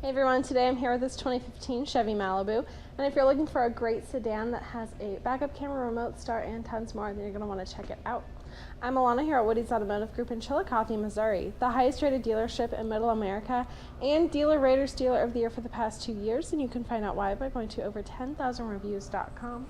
Hey everyone, today I'm here with this 2015 Chevy Malibu, and if you're looking for a great sedan that has a backup camera, remote start, and tons more, then you're going to want to check it out. I'm Alana here at Woody's Automotive Group in Chillicothe, Missouri, the highest rated dealership in Middle America and Dealer Rater's Dealer of the Year for the past 2 years, and you can find out why by going to over10,000reviews.com.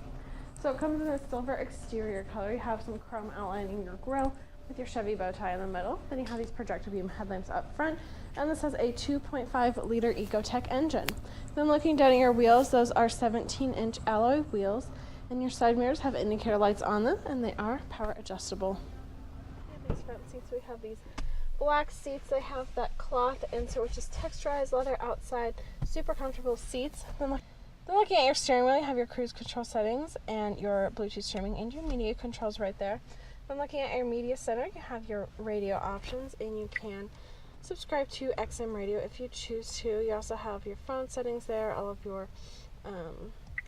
So it comes in a silver exterior color. You have some chrome outlining your grille with your Chevy bow tie in the middle. Then you have these projector beam headlamps up front, and this has a 2.5 liter Ecotec engine. Then looking down at your wheels, those are 17-inch alloy wheels, and your side mirrors have indicator lights on them, and they are power adjustable. These front seats, we have these black seats. They have that cloth insert, which is texturized leather outside, super comfortable seats. Then looking at your steering wheel, you have your cruise control settings and your Bluetooth streaming and your media controls right there. Then looking at your media center, you have your radio options, and you can subscribe to XM radio if you choose to. You also have your phone settings there, all of your,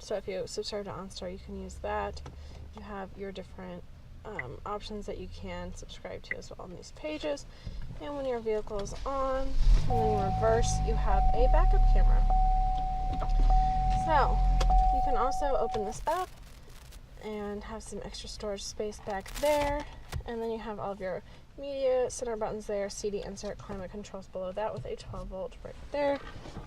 so if you subscribe to OnStar, you can use that. You have your different options that you can subscribe to as well on these pages. And when your vehicle is on, and then in reverse, you have a backup camera. So, you can also open this up and have some extra storage space back there, and then you have all of your media center buttons there, CD insert, climate controls below that with a 12-volt right there.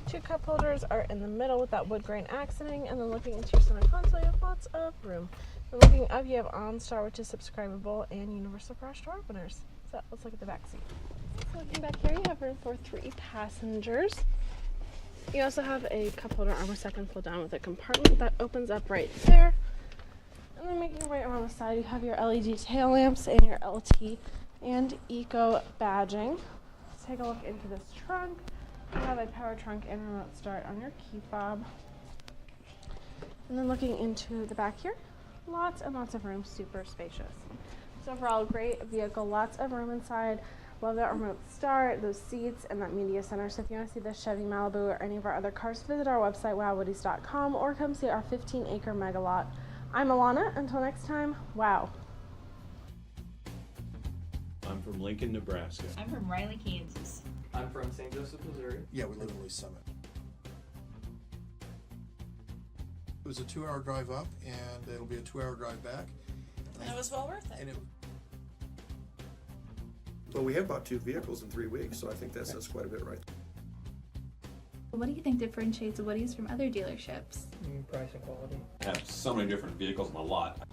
2 cup holders are in the middle with that wood grain accenting, and then looking into your center console, you have lots of room. And looking up, you have OnStar, which is subscribable, and universal garage door openers. So let's look at the back seat. So looking back here, you have room for 3 passengers. You also have a cup holder armor second fold down with a compartment that opens up right there. And then making your way around the side, you have your LED tail lamps and your LT and Eco badging. Let's take a look into this trunk. You have a power trunk and remote start on your key fob. And then looking into the back here, lots and lots of room, super spacious. So overall, great vehicle, lots of room inside. Love that remote start, those seats, and that media center. So if you want to see this Chevy Malibu or any of our other cars, visit our website, WowWoodys.com, or come see our 15-acre mega lot. I'm Alana. Until next time, wow. I'm from Lincoln, Nebraska. I'm from Riley, Kansas. I'm from St. Joseph, Missouri. Yeah, we live in Lee's Summit. It was a 2-hour drive up, and it'll be a 2-hour drive back. And it was well worth it. Well, we have bought 2 vehicles in 3 weeks, so I think that says quite a bit right. What do you think differentiates Woody's from other dealerships? Price and quality. I have so many different vehicles on the lot.